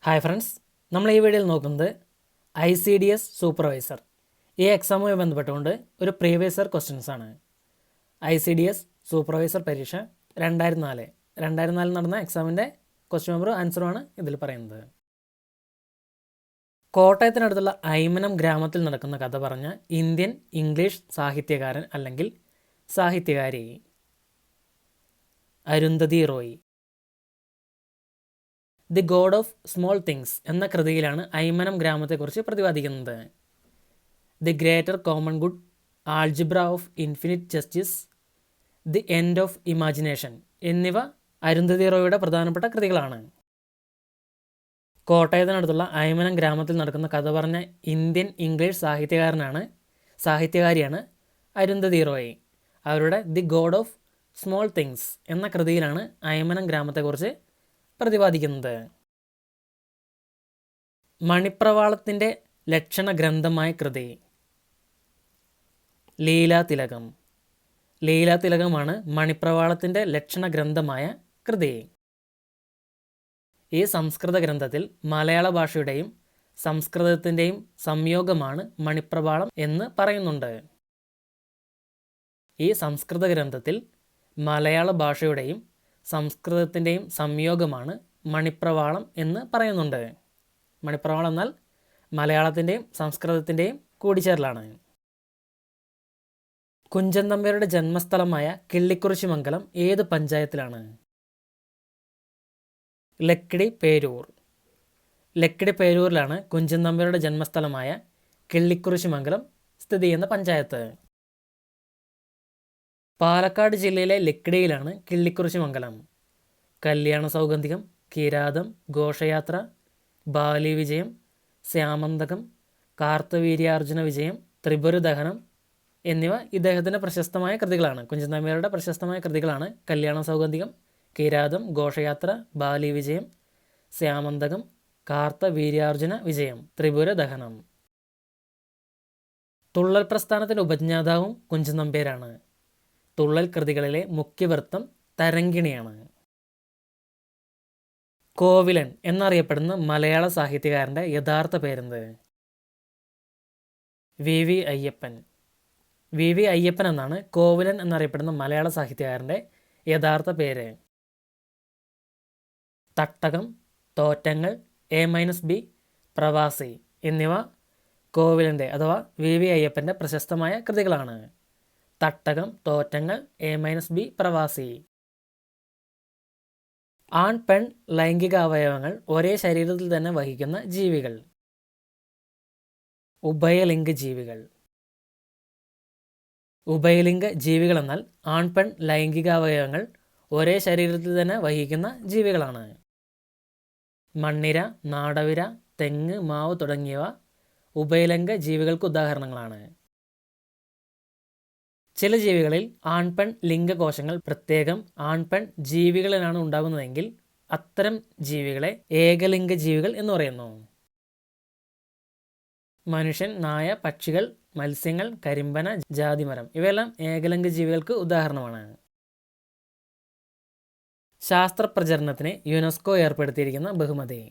Hi friends, നമ്മൾ ഈ വീഡിയോയിൽ നോക്കുന്നത് ICDS സൂപ്പർവൈസർ. ഈ എക്സാമുമായി ബന്ധപ്പെട്ടുകൊണ്ട് ഒരു പ്രീവിയസ് ഇയർ ക്വസ്റ്റ്യൻസ് ആണ്. ICDS സൂപ്പർവൈസർ പരീക്ഷ 2004 നടന്ന എക്സാമിൻ്റെ ക്വസ്റ്റ്യൻ പേപ്പറും ആൻസറുമാണ് ഇതിൽ പറയുന്നത്. കോട്ടയത്തിനടുത്തുള്ള ഐമനം ഗ്രാമത്തിൽ നടക്കുന്ന കഥ പറഞ്ഞ ഇന്ത്യൻ ഇംഗ്ലീഷ് സാഹിത്യകാരൻ അല്ലെങ്കിൽ സാഹിത്യകാരി Arundhati Roy. The God of Small Things എന്ന കൃതിയിലാണ് ഐമനം ഗ്രാമത്തെക്കുറിച്ച് പ്രതിപാദിക്കുന്നത്. The Greater Common Good, Algebra of Infinite Justice, The End of Imagination എന്നിവ അരുന്ധതി റോയുടെ പ്രധാനപ്പെട്ട കൃതികളാണ്. കോട്ടയത്തിനടുത്തുള്ള ഐമനം ഗ്രാമത്തിൽ നടക്കുന്ന കഥ പറഞ്ഞ ഇന്ത്യൻ ഇംഗ്ലീഷ് സാഹിത്യകാരിയാണ് അരുന്ധതി റോയ്. അവരുടെ the God of Small Things എന്ന കൃതിയിലാണ് ഐമനം ഗ്രാമത്തെക്കുറിച്ച് പ്രതിപാദിക്കുന്നത്. മണിപ്രവാളത്തിൻ്റെ ലക്ഷണ ഗ്രന്ഥമായ കൃതി ലീലാതിലകം. ലീലാതിലകമാണ് മണിപ്രവാളത്തിൻ്റെ ലക്ഷണ ഗ്രന്ഥമായ കൃതി. ഈ സംസ്കൃത ഗ്രന്ഥത്തിൽ മലയാള ഭാഷയുടെയും സംസ്കൃതത്തിൻ്റെയും സംയോഗമാണ് മണിപ്രവാളം എന്ന് പറയുന്നുണ്ട്. ഈ സംസ്കൃത ഗ്രന്ഥത്തിൽ മലയാള ഭാഷയുടെയും സംസ്കൃതത്തിൻ്റെയും സംയോഗമാണ് മണിപ്രവാളം എന്ന് പറയുന്നുണ്ട്. മണിപ്രവാളം എന്നാൽ മലയാളത്തിൻ്റെയും സംസ്കൃതത്തിൻ്റെയും കൂടിച്ചേരലാണ്. കുഞ്ചൻ നമ്പ്യാരുടെ ജന്മസ്ഥലമായ കിള്ളിക്കുറിശിമംഗലം ഏത് പഞ്ചായത്തിലാണ്? ലക്കിടി പേരൂർ. ലക്കിടി പേരൂരിലാണ് കുഞ്ചൻ നമ്പ്യാരുടെ ജന്മസ്ഥലമായ കിള്ളിക്കുറിശിമംഗലം സ്ഥിതി ചെയ്യുന്ന പഞ്ചായത്ത്. പാലക്കാട് ജില്ലയിലെ ലക്കിടിയിലാണ് കിള്ളിക്കുറിശിമംഗലം. കല്യാണ സൗഗന്ധികം, കിരാതം, ഘോഷയാത്ര, ബാലി വിജയം, ശ്യാമന്തകം, കാർത്തവീര്യാർജുന വിജയം, ത്രിപുരദഹനം എന്നിവ ഇദ്ദേഹത്തിൻ്റെ പ്രശസ്തമായ കൃതികളാണ്. കുഞ്ചൻ നമ്പ്യാരുടെ പ്രശസ്തമായ കൃതികളാണ് കല്യാണ സൗഗന്ധികം, കിരാതം, ഘോഷയാത്ര, ബാലി വിജയം, ശ്യാമന്തകം, കാർത്തവീര്യാർജുന വിജയം, ത്രിപുരദഹനം. തുള്ളൽ പ്രസ്ഥാനത്തിൻ്റെ ഉപജ്ഞാതാവും കുഞ്ചൻ നമ്പ്യാരാണ്. തുള്ളൽ കൃതികളിലെ മുഖ്യവൃത്തം തരങ്കിണിയാണ്. കോവിലൻ എന്നറിയപ്പെടുന്ന മലയാള സാഹിത്യകാരൻ്റെ യഥാർത്ഥ പേരെന്ത്? വി അയ്യപ്പൻ. വി അയ്യപ്പൻ എന്നാണ് കോവിലൻ എന്നറിയപ്പെടുന്ന മലയാള സാഹിത്യകാരൻ്റെ യഥാർത്ഥ പേര്. തട്ടകം, തോറ്റങ്ങൾ, A-B, പ്രവാസി എന്നിവ കോവിലൻ്റെ അഥവാ വി അയ്യപ്പൻ്റെ പ്രശസ്തമായ കൃതികളാണ്. തട്ടകം, തോറ്റങ്ങൾ, A-B, പ്രവാസി. ആൺ പെൺ ലൈംഗിക അവയവങ്ങൾ ഒരേ ശരീരത്തിൽ തന്നെ വഹിക്കുന്ന ജീവികൾ ഉഭയലിംഗ ജീവികൾ. ഉഭയലിംഗ ജീവികൾ എന്നാൽ ആൺ പെൺ ലൈംഗികാവയവങ്ങൾ ഒരേ ശരീരത്തിൽ തന്നെ വഹിക്കുന്ന ജീവികളാണ്. മണ്ണിര, നാടവിര, തെങ്ങ്, മാവ് തുടങ്ങിയവ ഉഭയലിംഗ ജീവികൾക്ക് ഉദാഹരണങ്ങളാണ്. ചില ജീവികളിൽ ആൺപെൺ ലിംഗകോശങ്ങൾ പ്രത്യേകം ആൺപെൺ ജീവികളിലാണ് ഉണ്ടാകുന്നതെങ്കിൽ അത്തരം ജീവികളെ ഏകലിംഗ ജീവികൾ എന്ന് പറയുന്നു. മനുഷ്യൻ, നായ, പക്ഷികൾ, മത്സ്യങ്ങൾ, കരിമ്പന, ജാതിമരം ഇവയെല്ലാം ഏകലിംഗ ജീവികൾക്ക് ഉദാഹരണമാണ്. ശാസ്ത്രപ്രചരണത്തിന് യുനെസ്കോ ഏർപ്പെടുത്തിയിരിക്കുന്ന ബഹുമതി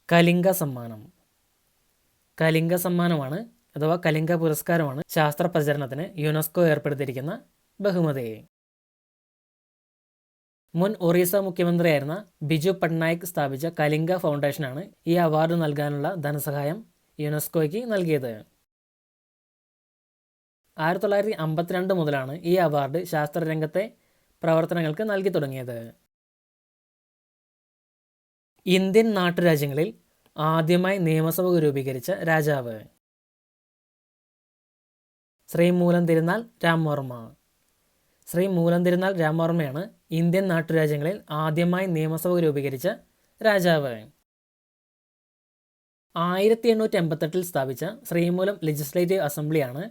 കലിംഗ സമ്മാനം. കലിംഗ സമ്മാനമാണ് അഥവാ കലിംഗ പുരസ്കാരമാണ് ശാസ്ത്രപ്രചരണത്തിന് യുനെസ്കോ ഏർപ്പെടുത്തിയിരിക്കുന്ന ബഹുമതി. മുൻ ഒറീസ മുഖ്യമന്ത്രിയായിരുന്ന ബിജു പട്നായിക് സ്ഥാപിച്ച കലിംഗ ഫൗണ്ടേഷനാണ് ഈ അവാർഡ് നൽകാനുള്ള ധനസഹായം യുനെസ്കോയ്ക്ക് നൽകിയത്. 1952 മുതലാണ് ഈ അവാർഡ് ശാസ്ത്രരംഗത്തെ പ്രവർത്തനങ്ങൾക്ക് നൽകി തുടങ്ങിയത്. ഇന്ത്യൻ നാട്ടുരാജ്യങ്ങളിൽ ആദ്യമായി നിയമസഭ രൂപീകരിച്ച രാജാവ് ശ്രീ മൂലം തിരുനാൾ രാമവർമ്മ. ശ്രീ മൂലം തിരുനാൾ രാമവർമ്മയാണ് ഇന്ത്യൻ നാട്ടുരാജ്യങ്ങളിൽ ആദ്യമായി നിയമസഭ രൂപീകരിച്ച രാജാവ്. 1888 സ്ഥാപിച്ച ശ്രീമൂലം ലെജിസ്ലേറ്റീവ് അസംബ്ലിയാണ്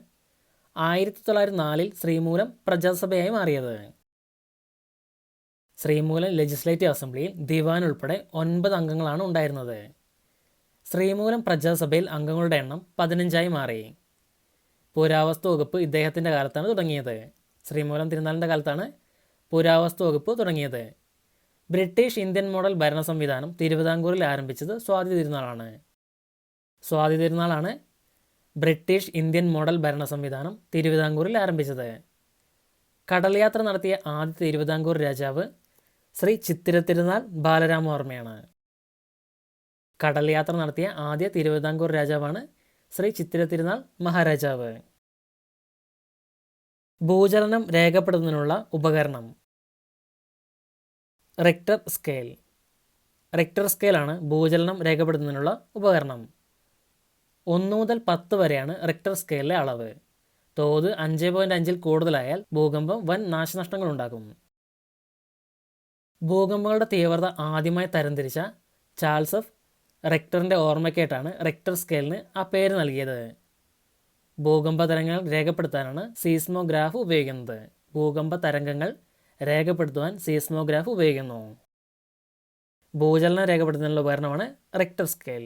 1904 ശ്രീമൂലം പ്രജാസഭയായി മാറിയത്. ശ്രീമൂലം ലെജിസ്ലേറ്റീവ് അസംബ്ലിയിൽ ദിവാൻ ഉൾപ്പെടെ 9 അംഗങ്ങളാണ് ഉണ്ടായിരുന്നത്. ശ്രീമൂലം പ്രജാസഭയിൽ അംഗങ്ങളുടെ എണ്ണം 15 മാറി. പുരാവസ്തു വകുപ്പ് ഇദ്ദേഹത്തിൻ്റെ കാലത്താണ് തുടങ്ങിയത്. ശ്രീമൂലം തിരുനാളിൻ്റെ കാലത്താണ് പുരാവസ്തു വകുപ്പ് തുടങ്ങിയത്. ബ്രിട്ടീഷ് ഇന്ത്യൻ മോഡൽ ഭരണ സംവിധാനം തിരുവിതാംകൂറിൽ ആരംഭിച്ചത് സ്വാതി തിരുനാളാണ്. സ്വാതി തിരുനാളാണ് ബ്രിട്ടീഷ് ഇന്ത്യൻ മോഡൽ ഭരണ സംവിധാനം തിരുവിതാംകൂറിൽ ആരംഭിച്ചത്. കടൽ യാത്ര നടത്തിയ ആദ്യ തിരുവിതാംകൂർ രാജാവ് ശ്രീ ചിത്തിര തിരുനാൾ ബാലരാമവർമ്മയാണ്. കടൽ യാത്ര നടത്തിയ ആദ്യ തിരുവിതാംകൂർ രാജാവാണ് ശ്രീ ചിത്തിര തിരുനാൾ മഹാരാജാവ്. ഭൂചലനം രേഖപ്പെടുത്തുന്നതിനുള്ള ഉപകരണം റിക്ടർ സ്കെയിൽ. റിക്ടർ സ്കെയിലാണ് ഭൂചലനം രേഖപ്പെടുത്തുന്നതിനുള്ള ഉപകരണം. 1 മുതൽ 10 വരെയാണ് റിക്ടർ സ്കെയിലിലെ അളവ്. തോത് 5.5-ൽ കൂടുതലായാൽ ഭൂകമ്പം വൻ നാശനഷ്ടങ്ങൾ ഉണ്ടാക്കും. ഭൂകമ്പങ്ങളുടെ തീവ്രത ആദ്യമായി തരംതിരിച്ച ചാൾസ് എഫ് റിക്ടറിൻ്റെ ഓർമ്മയ്ക്കായിട്ടാണ് റിക്ടർ സ്കെയിലിന് ആ പേര് നൽകിയത്. ഭൂകമ്പ തരംഗങ്ങൾ രേഖപ്പെടുത്താനാണ് സീസ്മോഗ്രാഫ് ഉപയോഗിക്കുന്നത്. ഭൂകമ്പ തരംഗങ്ങൾ രേഖപ്പെടുത്തുവാൻ സീസ്മോഗ്രാഫ് ഉപയോഗിക്കുന്നു. ഭൂചലനം രേഖപ്പെടുത്തുന്നതിനുള്ള ഉപകരണമാണ് റിക്ടർ സ്കെയിൽ.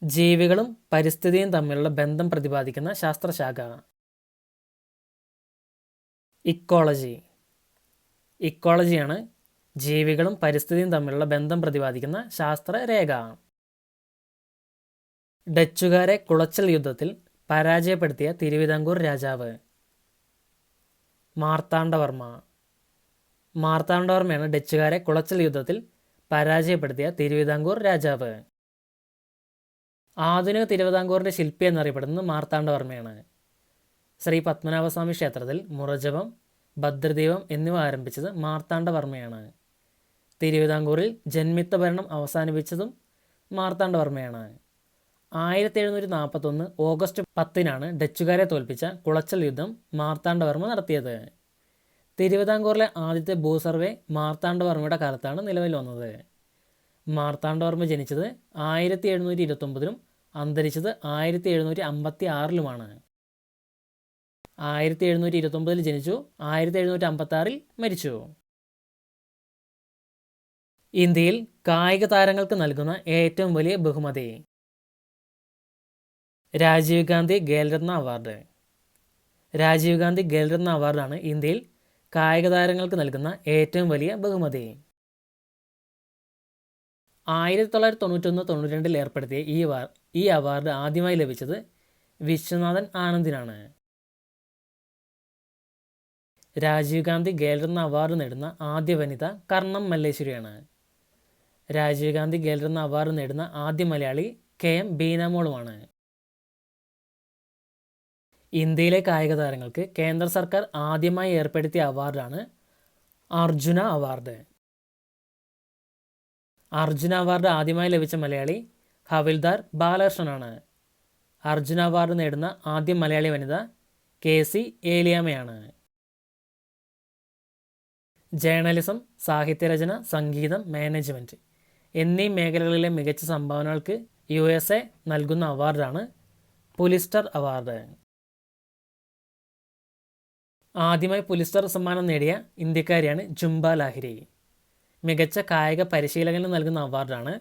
ജീവികളും പരിസ്ഥിതിയും തമ്മിലുള്ള ബന്ധം പ്രതിപാദിക്കുന്ന ശാസ്ത്രശാഖ ഇക്കോളജി. ഇക്കോളജിയാണ് ജീവികളും പരിസ്ഥിതിയും തമ്മിലുള്ള ബന്ധം പ്രതിപാദിക്കുന്ന ശാസ്ത്രരേഖ. ഡച്ചുകാരെ കുളച്ചൽ യുദ്ധത്തിൽ പരാജയപ്പെടുത്തിയ തിരുവിതാംകൂർ രാജാവ് മാർത്താണ്ഡവർമ്മ. മാർത്താണ്ഡവർമ്മയാണ് ഡച്ചുകാരെ കുളച്ചൽ യുദ്ധത്തിൽ പരാജയപ്പെടുത്തിയ തിരുവിതാംകൂർ രാജാവ്. ആധുനിക തിരുവിതാംകൂറിൻ്റെ ശില്പി എന്നറിയപ്പെടുന്നത് മാർത്താണ്ഡവർമ്മയാണ്. ശ്രീ പത്മനാഭസ്വാമി ക്ഷേത്രത്തിൽ മുറജപം, ഭദ്രദീപം എന്നിവ ആരംഭിച്ചത് മാർത്താണ്ഡവർമ്മയാണ്. തിരുവിതാംകൂറിൽ ജന്മിത്ത ഭരണം അവസാനിപ്പിച്ചതും മാർത്താണ്ഡവർമ്മയാണ്. 1741 ഓഗസ്റ്റ് 10-നാണ് ഡച്ചുകാരെ തോൽപ്പിച്ച കുളച്ചൽ യുദ്ധം മാർത്താണ്ഡവർമ്മ നടത്തിയത്. തിരുവിതാംകൂറിലെ ആദ്യത്തെ ഭൂസർവേ മാർത്താണ്ഡവർമ്മയുടെ കാലത്താണ് നിലവിൽ വന്നത്. മാർത്താണ്ഡവർമ്മ ജനിച്ചത് 1729-ലും അന്തരിച്ചത് 1756-ലുമാണ്. 1729-ൽ ജനിച്ചു, 1756-ൽ മരിച്ചു. ഇന്ത്യയിൽ കായിക താരങ്ങൾക്ക് നൽകുന്ന ഏറ്റവും വലിയ ബഹുമതി രാജീവ് ഗാന്ധി ഖേൽരത്ന അവാർഡ്. രാജീവ് ഗാന്ധി ഖേൽരത്ന അവാർഡാണ് ഇന്ത്യയിൽ കായിക താരങ്ങൾക്ക് നൽകുന്ന ഏറ്റവും വലിയ ബഹുമതി. 1991-92 ഏർപ്പെടുത്തിയ ഈ അവാർഡ് ആദ്യമായി ലഭിച്ചത് വിശ്വനാഥൻ ആനന്ദിനാണ്. രാജീവ് ഗാന്ധി ഖേൽരത്ന അവാർഡ് നേടുന്ന ആദ്യ വനിത കർണം മല്ലേശ്വരിയാണ്. രാജീവ് ഗാന്ധി ഖേൽരത്ന അവാർഡ് നേടുന്ന ആദ്യ മലയാളി KM ബീനാമോളുമാണ്. ഇന്ത്യയിലെ കായിക താരങ്ങൾക്ക് കേന്ദ്ര സർക്കാർ ആദ്യമായി ഏർപ്പെടുത്തിയ അവാർഡാണ് അർജുന അവാർഡ്. അർജുന അവാർഡ് ആദ്യമായി ലഭിച്ച മലയാളി ഹവിൽദാർ ബാലകൃഷ്ണനാണ്. അർജുന അവാർഡ് നേടുന്ന ആദ്യ മലയാളി വനിത KC ഏലിയാമ്മയാണ്. ജേർണലിസം, സാഹിത്യരചന, സംഗീതം, മാനേജ്മെൻറ്റ് എന്നീ മേഖലകളിലെ മികച്ച സംഭാവനകൾക്ക് USA നൽകുന്ന അവാർഡാണ് പുലിസ്റ്റർ അവാർഡ്. ആദ്യമായി പുലിസ്റ്റർ സമ്മാനം നേടിയ ഇന്ത്യക്കാരിയാണ് ജുംബ ലാഹിരി. മികച്ച കായിക പരിശീലകന് നൽകുന്ന അവാർഡാണ്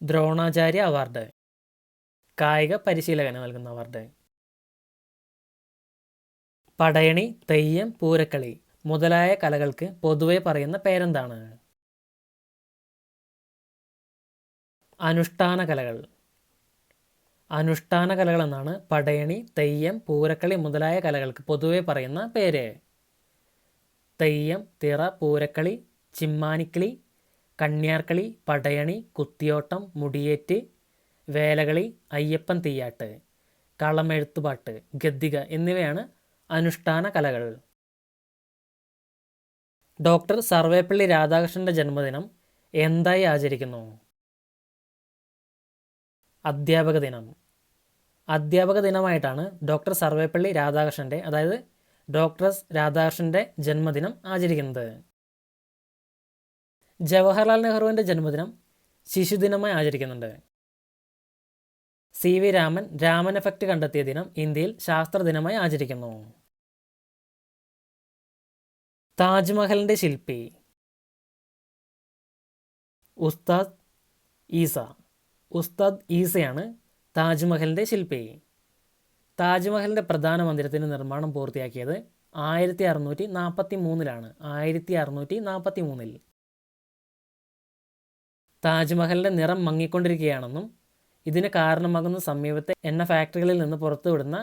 ദ്രോണാചാര്യ അവാർഡ്. കായിക പരിശീലകന് നൽകുന്ന അവാർഡ്. പടയണി, തെയ്യം, പൂരക്കളി മുതലായ കലകൾക്ക് പൊതുവെ പറയുന്ന പേരെന്താണ്? അനുഷ്ഠാന കലകൾ. അനുഷ്ഠാന കലകൾ എന്നാണ് പടയണി, തെയ്യം, പൂരക്കളി മുതലായ കലകൾക്ക് പൊതുവെ പറയുന്ന പേര്. തെയ്യം, തിറ, പൂരക്കളി, ചിമ്മാനിക്കളി, കണ്യാർക്കളി, പടയണി, കുത്തിയോട്ടം, മുടിയേറ്റ്, വേലകളി, അയ്യപ്പൻ തീയാട്ട്, കളമെഴുത്തുപാട്ട്, ഗദ്ദിക എന്നിവയാണ് അനുഷ്ഠാന കലകൾ. ഡോക്ടർ സർവേപ്പള്ളി രാധാകൃഷ്ണൻ്റെ ജന്മദിനം എന്തായി ആചരിക്കുന്നു? അധ്യാപക ദിനം. അധ്യാപക ദിനമായിട്ടാണ് ഡോക്ടർ സർവേപ്പള്ളി രാധാകൃഷ്ണൻ്റെ, അതായത് ഡോക്ടർ രാധാകൃഷ്ണൻ്റെ ജന്മദിനം ആചരിക്കുന്നത്. ജവഹർലാൽ നെഹ്റുവിൻ്റെ ജന്മദിനം ശിശുദിനമായി ആചരിക്കുന്നുണ്ട്. CV രാമൻ രാമൻ എഫക്റ്റ് കണ്ടെത്തിയ ദിനം ഇന്ത്യയിൽ ശാസ്ത്രദിനമായി ആചരിക്കുന്നു. താജ്മഹലിൻ്റെ ശില്പി ഉസ്താദ് ഈസ. ഉസ്താദ് ഈസയാണ് താജ്മഹലിൻ്റെ ശില്പി. താജ്മഹലിൻ്റെ പ്രധാന മന്ദിരത്തിൻ്റെ നിർമ്മാണം പൂർത്തിയാക്കിയത് 1643-ലാണ്. 1643. താജ്മഹലിൻ്റെ നിറം മങ്ങിക്കൊണ്ടിരിക്കുകയാണെന്നും ഇതിന് കാരണമാകുന്ന സമീപത്തെ എണ്ണ ഫാക്ടറികളിൽ നിന്ന് പുറത്തുവിടുന്ന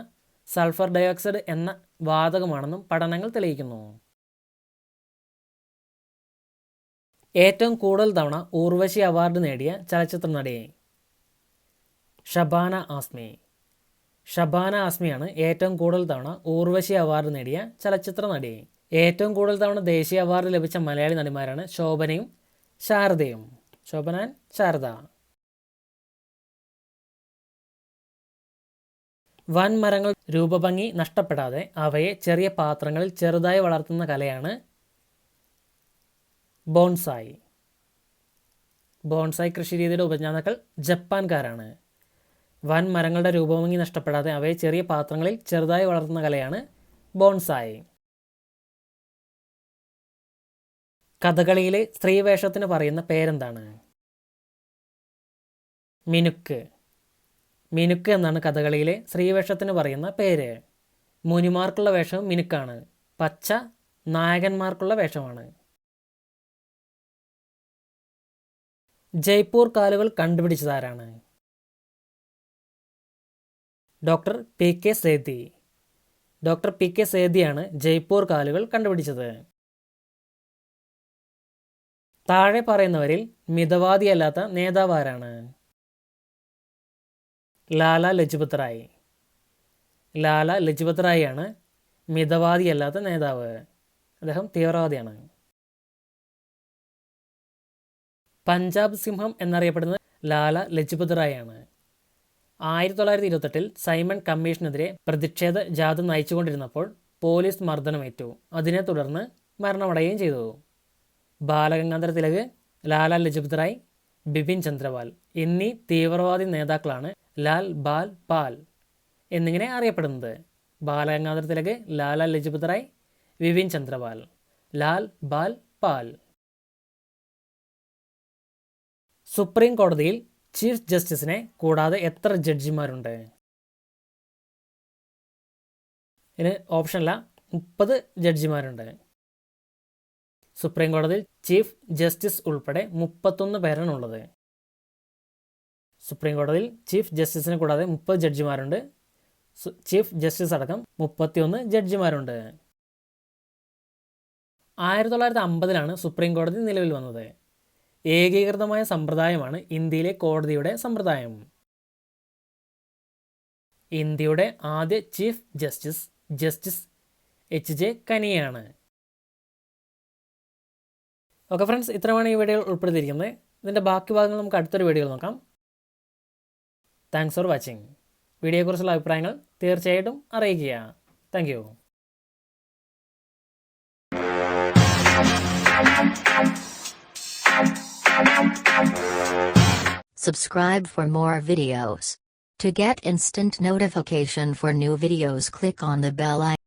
സൾഫർ ഡയോക്സൈഡ് എന്ന വാതകമാണെന്നും പഠനങ്ങൾ തെളിയിക്കുന്നു. ഏറ്റവും കൂടുതൽ തവണ ഊർവശി അവാർഡ് നേടിയ ചലച്ചിത്ര നടിയെ? ഷബാന ആസ്മി. ഷബാന ആസ്മിയാണ് ഏറ്റവും കൂടുതൽ തവണ ഊർവശി അവാർഡ് നേടിയ ചലച്ചിത്ര നടി. ഏറ്റവും കൂടുതൽ തവണ ദേശീയ അവാർഡ് ലഭിച്ച മലയാളി നടിമാരാണ് ശോഭനയും ശാരദയും. ശോഭന ആൻഡ് ശാരദ. വൻമരങ്ങൾ രൂപഭംഗി നഷ്ടപ്പെടാതെ അവയെ ചെറിയ പാത്രങ്ങളിൽ ചെറുതായി വളർത്തുന്ന കലയാണ് ബോൺസായി. ബോൺസായി കൃഷി രീതിയുടെ ഉപജ്ഞാതാക്കൾ ജപ്പാൻകാരാണ്. വൻമരങ്ങളുടെ രൂപഭംഗി നഷ്ടപ്പെടാതെ അവയെ ചെറിയ പാത്രങ്ങളിൽ ചെറുതായി വളർത്തുന്ന കലയാണ് ബോൺസായി. കഥകളിയിലെ സ്ത്രീവേഷത്തിന് പറയുന്ന പേരെന്താണ്? മിനുക്ക്. മിനുക്ക് എന്നാണ് കഥകളിയിലെ സ്ത്രീവേഷത്തിന് പറയുന്ന പേര്. മുനിമാർക്കുള്ള വേഷം മിനുക്കാണ്. പച്ച നായകന്മാർക്കുള്ള വേഷമാണ്. ജയ്പൂർ കാലുകൾ കണ്ടുപിടിച്ചതാരാണ്? Doctor P K Sethi. Doctor P K സേതിയാണ് ജയ്പൂർ കാലുകൾ കണ്ടുപിടിച്ചത്. താഴെ പറയുന്നവരിൽ മിതവാദിയല്ലാത്ത നേതാവ് ആരാണ്? ലാല ലജ്പത് റായ്. ലാല ലജ്പത് റായ് ആണ് മിതവാദിയല്ലാത്ത നേതാവ്. അദ്ദേഹം തീവ്രവാദിയാണ്. പഞ്ചാബ് സിംഹം എന്നറിയപ്പെടുന്നത് ലാല ലജ്പത് റായ് ആണ്. 1928 സൈമൺ കമ്മീഷനെതിരെ പ്രതിഷേധ ജാഥ നയിച്ചുകൊണ്ടിരുന്നപ്പോൾ പോലീസ് മർദ്ദനമേറ്റു. അതിനെ തുടർന്ന് മരണമടയുകയും ചെയ്തു. ബാലഗംഗാധര തിലക്, ലാല ലജ്പത് റായ്, ബിപിൻ ചന്ദ്രപാൽ എന്നീ തീവ്രവാദി നേതാക്കളാണ് ലാൽ ബാൽ പാൽ എന്നിങ്ങനെ അറിയപ്പെടുന്നത്. ബാലഗംഗാധര തിലക്, ലാല ലജ്പത് റായ്, ബിപിൻ ചന്ദ്രപാൽ. ലാൽ ബാൽ പാൽ. സുപ്രീം കോടതിയിൽ ചീഫ് ജസ്റ്റിസിനെ കൂടാതെ എത്ര ജഡ്ജിമാരുണ്ട്? ഇതിന് ഓപ്ഷനല്ല, 30 ജഡ്ജിമാരുണ്ട്. സുപ്രീം കോടതിയിൽ ചീഫ് ജസ്റ്റിസ് ഉൾപ്പെടെ 31 പേരാണ് ഉള്ളത്. സുപ്രീം കോടതിയിൽ ചീഫ് ജസ്റ്റിസിനെ കൂടാതെ 30 ജഡ്ജിമാരുണ്ട്. ചീഫ് ജസ്റ്റിസ് അടക്കം 31 ജഡ്ജിമാരുണ്ട്. 1950-ലാണ് സുപ്രീം കോടതി നിലവിൽ വന്നത്. ഏകീകൃതമായ സമ്പ്രദായമാണ് ഇന്ത്യയിലെ കോടതിയുടെ സമ്പ്രദായം. ഇന്ത്യയുടെ ആദ്യ ചീഫ് ജസ്റ്റിസ് ജസ്റ്റിസ് HJ കനിയാണ്. ഓക്കെ ഫ്രണ്ട്സ്, ഇത്രയാണ് ഈ വീഡിയോയിൽ ഉൾപ്പെടുത്തിയിരിക്കുന്നത്. ഇതിൻ്റെ ബാക്കി ഭാഗങ്ങൾ നമുക്ക് അടുത്തൊരു വീഡിയോയിൽ നോക്കാം. Thanks for watching. വീഡിയോയെക്കുറിച്ചുള്ള അഭിപ്രായങ്ങൾ തീർച്ചയായിട്ടും അറിയിക്കുക. Thank you. Subscribe for more videos. To get instant notification for new videos, click on the bell icon.